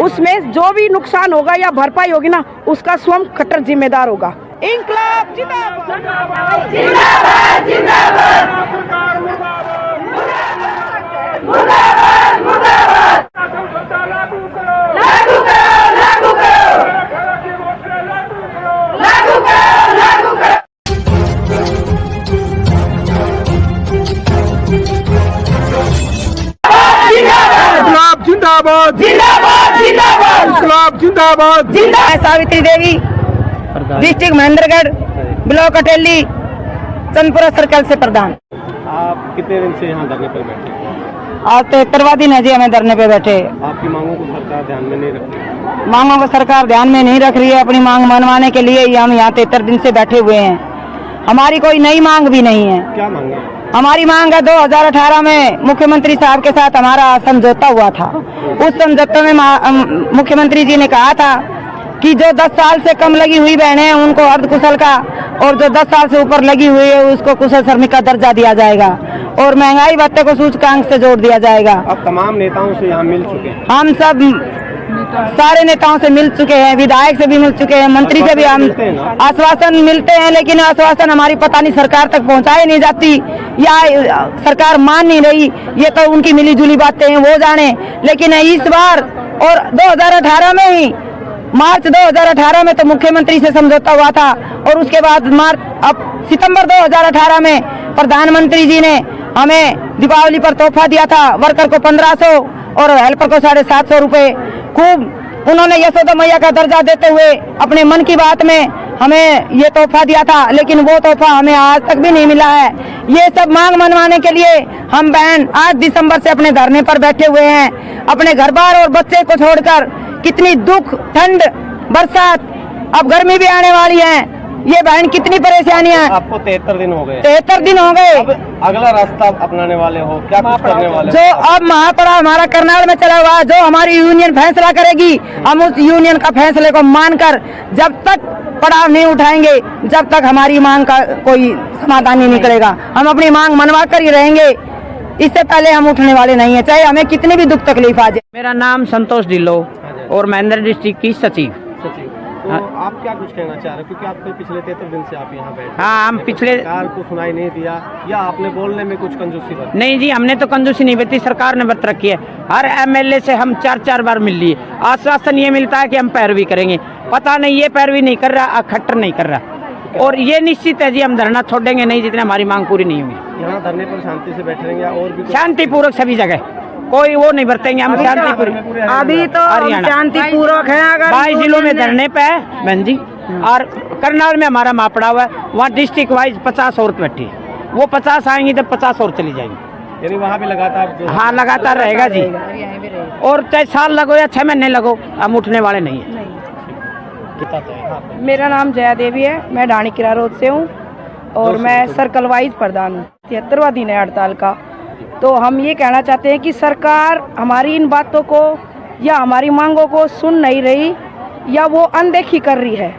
उसमें जो भी नुकसान होगा या भरपाई होगी ना, उसका स्वयं खट्टर जिम्मेदार होगा। इंकलाब जिंदाबाद जिंदाबाद जिंदाबाद मुर्दाबाद मुर्दाबाद लागू करो लागू करो लागू करो लागू करो। जिंदाबाद जिंदाबाद जिंदाबाद इंकलाब जिंदाबाद जिंदाबाद। Savitri Devi, district Mahendragarh, block Ateli, Chandpura circle से प्रधान। आप कितने दिन से यहाँ धरने पर बैठे? आज 73वां दिन है जी हमें धरने पे बैठे। आपकी मांगों को सरकार ध्यान में नहीं रख रही? मांगों को सरकार ध्यान में नहीं रख रही है। अपनी मांग मनवाने के लिए ही हम यहाँ 73 दिन से बैठे हुए हैं। हमारी कोई नई मांग भी नहीं है। क्या मांगे? हमारी मांग है 2018 में मुख्यमंत्री साहब के साथ हमारा समझौता हुआ था। उस समझौते में मुख्यमंत्री जी ने कहा था कि जो 10 साल से कम लगी हुई बहनें हैं उनको अर्ध कुशल का, और जो 10 साल से ऊपर लगी हुई है उसको कुशल श्रमिक का दर्जा दिया जाएगा, और महंगाई भत्ते को सूचकांक से जोड़ दिया जाएगा। अब तमाम नेताओं से यहाँ मिल चुके हैं। हम सब सारे नेताओं से मिल चुके हैं, विधायक से भी मिल चुके हैं, मंत्री से भी हम आश्वासन मिलते हैं, लेकिन आश्वासन हमारी पता नहीं सरकार तक पहुंचाई नहीं जाती या सरकार मान नहीं रही। ये तो उनकी मिली जुली बातें हैं, वो जाने। लेकिन इस बार और 2018 में ही मार्च 2018 में तो मुख्यमंत्री से समझौता हुआ था, और उसके बाद अब सितंबर 2018 में प्रधानमंत्री जी ने हमें दीपावली पर तोहफा दिया था। वर्कर को 1500 और हेल्पर को 750 रुपए। खूब उन्होंने यशोदा मैया का दर्जा देते हुए अपने मन की बात में हमें ये तोहफा दिया था, लेकिन वो तोहफा हमें आज तक भी नहीं मिला है। ये सब मांग मनवाने के लिए हम बहन 8 दिसंबर से अपने धरने पर बैठे हुए हैं। अपने घर बार और बच्चे को छोड़कर, कितनी दुख, ठंड, बरसात, अब गर्मी भी आने वाली है, ये बहन कितनी परेशानियां। आपको 73 दिन हो गए। 73 दिन हो गए। अब अगला रास्ता अपनाने वाले हो, क्या कुछ करने वाले? जो अब महापड़ा हमारा करनाल में चला हुआ, जो हमारी यूनियन फैसला करेगी, हम उस यूनियन का फैसले को मानकर जब तक पड़ाव नहीं उठाएंगे, जब तक हमारी मांग का कोई समाधान नहीं निकलेगा, हम अपनी मांग मनवा कर ही रहेंगे। इससे पहले हम उठने वाले नहीं है, चाहे हमें कितनी भी दुख तकलीफ आ जाए। मेरा नाम संतोष ढिल्लो और महेंद्र डिस्ट्रिक्ट की सचिव। तो आप क्या कुछ कहना चाह रहे हो, क्योंकि आप तो पिछले 73 दिन से आप यहाँ बैठे? हाँ, हम पिछले सरकार को सुनाई नहीं दिया, या आपने बोलने में कुछ कंजूसी बरती? नहीं जी, हमने तो कंजूसी नहीं बरती, सरकार ने बरत रखी है। हर एमएलए से हम 4-4 बार मिल लिए, आश्वासन ये मिलता है कि हम पैरवी करेंगे। पता नहीं ये पैरवी नहीं कर रहा, खट्टर नहीं कर रहा, और ये निश्चित है जी हम धरना छोड़ेंगे नहीं जितने हमारी मांग पूरी नहीं होगी। यहाँ धरने पर शांति से बैठे रहेंगे और भी शांतिपूर्वक सभी जगह, कोई वो नहीं बरतेंगे। हम शांतिपूर्वक, अभी तो शांतिपूर्वक है। अगर 22 जिलों में धरने पे है बहन जी, और करनाल में हमारा मापड़ा हुआ है। वहाँ डिस्ट्रिक्ट वाइज 50 औरत बैठी है, वो 50 आएंगी तो 50 और चली जाएंगी। यानी वहाँ भी लगातार? हाँ, लगातार रहेगा जी, और चाहे साल लगो या 6 महीने लगो, हम उठने वाले नहीं है। मेरा नाम जया देवी है, मैं ढाणी किरा रोड से हूँ, और मैं सर्कल वाइज प्रधान हूँ। 73वां दिन है हड़ताल का। तो हम ये कहना चाहते हैं कि सरकार हमारी इन बातों को या हमारी मांगों को सुन नहीं रही, या वो अनदेखी कर रही है।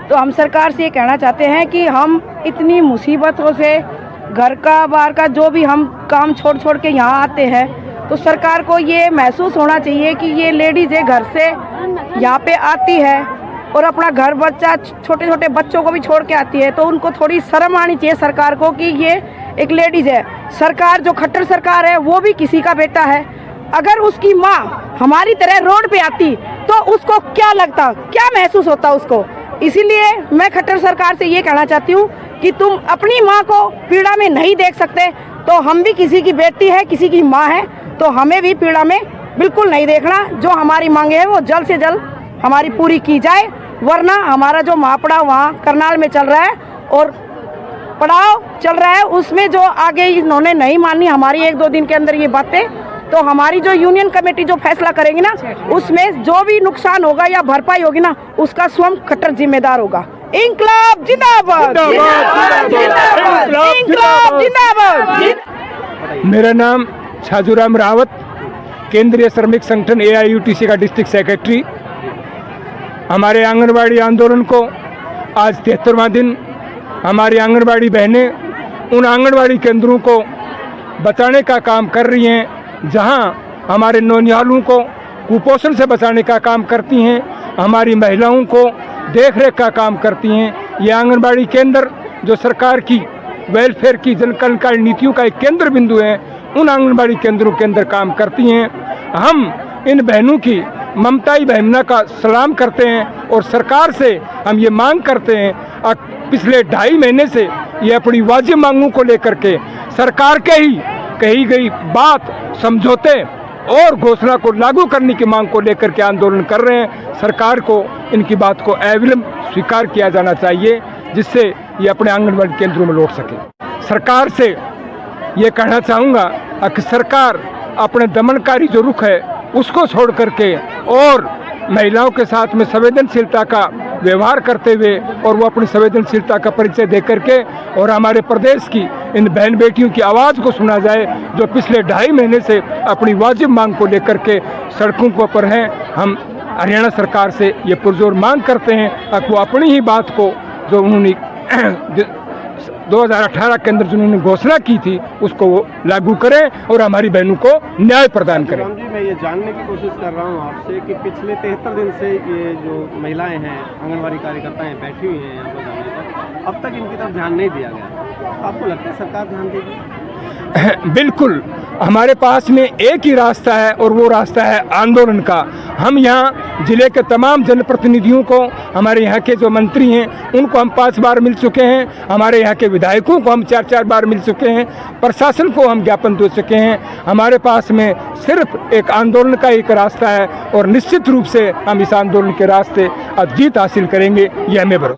तो हम सरकार से ये कहना चाहते हैं कि हम इतनी मुसीबतों से, घर का बाहर का जो भी हम काम छोड़ छोड़ के यहाँ आते हैं, तो सरकार को ये महसूस होना चाहिए कि ये लेडीज़ घर से यहाँ पे आती है और अपना घर बच्चा, छोटे छोटे बच्चों को भी छोड़ के आती है, तो उनको थोड़ी शर्म आनी चाहिए सरकार को कि ये एक लेडीज़ है। सरकार जो खट्टर सरकार है वो भी किसी का बेटा है। अगर उसकी माँ हमारी तरह रोड पे आती तो उसको क्या लगता, क्या महसूस होता उसको। इसीलिए मैं खट्टर सरकार से ये कहना चाहती हूँ कि तुम अपनी माँ को पीड़ा में नहीं देख सकते, तो हम भी किसी की बेटी है, किसी की माँ है, तो हमें भी पीड़ा में बिल्कुल नहीं देखना। जो हमारी मांगे हैं वो जल्द से जल्द हमारी पूरी की जाए, वरना हमारा जो महापड़ा वहाँ करनाल में चल रहा है और पड़ाव चल रहा है, उसमें जो आगे इन्होंने नहीं मानी हमारी 1-2 दिन के अंदर ये बातें, तो हमारी जो यूनियन कमेटी जो फैसला करेगी ना, उसमें जो भी नुकसान होगा या भरपाई होगी ना, उसका स्वयं खट्टर जिम्मेदार होगा। इंकलाब जिंदाबाद इंकलाब जिंदाबाद। मेरा नाम छाजूराम रावत, केंद्रीय श्रमिक संगठन AIUTC का डिस्ट्रिक्ट सेक्रेटरी। हमारे आंगनबाड़ी आंदोलन को आज 73वां दिन हमारी आंगनबाड़ी बहनें उन आंगनबाड़ी केंद्रों को बताने का काम कर रही हैं जहां हमारे नौनिहालों को कुपोषण से बचाने का काम करती हैं, हमारी महिलाओं को देख रेख का काम करती हैं। ये आंगनबाड़ी केंद्र जो सरकार की वेलफेयर की जन कल्याणकारी नीतियों का एक केंद्र बिंदु है, उन आंगनबाड़ी केंद्रों के अंदर काम करती हैं। हम इन बहनों की ममताई बहना का सलाम करते हैं और सरकार से हम ये मांग करते हैं, पिछले 2.5 महीने से ये अपनी वाजिब मांगों को लेकर के सरकार के ही कही गई बात, समझौते और घोषणा को लागू करने की मांग को लेकर के आंदोलन कर रहे हैं। सरकार को इनकी बात को अविलंब स्वीकार किया जाना चाहिए, जिससे ये अपने आंगनबाड़ी केंद्रों में लौट सके। सरकार से ये कहना चाहूँगा कि सरकार अपने दमनकारी जो रुख है उसको छोड़ करके और महिलाओं के साथ में संवेदनशीलता का व्यवहार करते हुए और वो अपनी संवेदनशीलता का परिचय दे करके और हमारे प्रदेश की इन बहन बेटियों की आवाज़ को सुना जाए, जो पिछले 2.5 महीने से अपनी वाजिब मांग को लेकर के सड़कों के ऊपर हैं। हम हरियाणा सरकार से ये पुरजोर मांग करते हैं कि वो अपनी ही बात को जो उन्होंने 2018 के अंदर जिन्होंने घोषणा की थी उसको वो लागू करें और हमारी बहनों को न्याय प्रदान करें। राम जी, मैं ये जानने की कोशिश कर रहा हूँ आपसे कि पिछले 73 दिन से ये जो महिलाएं हैं, आंगनबाड़ी कार्यकर्ताएं बैठी हुई हैं यहाँ पर, अब तक इनकी तरफ ध्यान नहीं दिया गया। आपको लगता है सरकार ध्यान देगी? बिल्कुल, हमारे पास में एक ही रास्ता है और वो रास्ता है आंदोलन का। हम यहाँ जिले के तमाम जनप्रतिनिधियों को, हमारे यहाँ के जो मंत्री हैं उनको हम 5 बार मिल चुके हैं, हमारे यहाँ के विधायकों को हम 4-4 बार मिल चुके हैं, प्रशासन को हम ज्ञापन दे चुके हैं। हमारे पास में सिर्फ एक आंदोलन का एक रास्ता है और निश्चित रूप से हम इस आंदोलन के रास्ते अब जीत हासिल करेंगे, ये हमें भरोसा।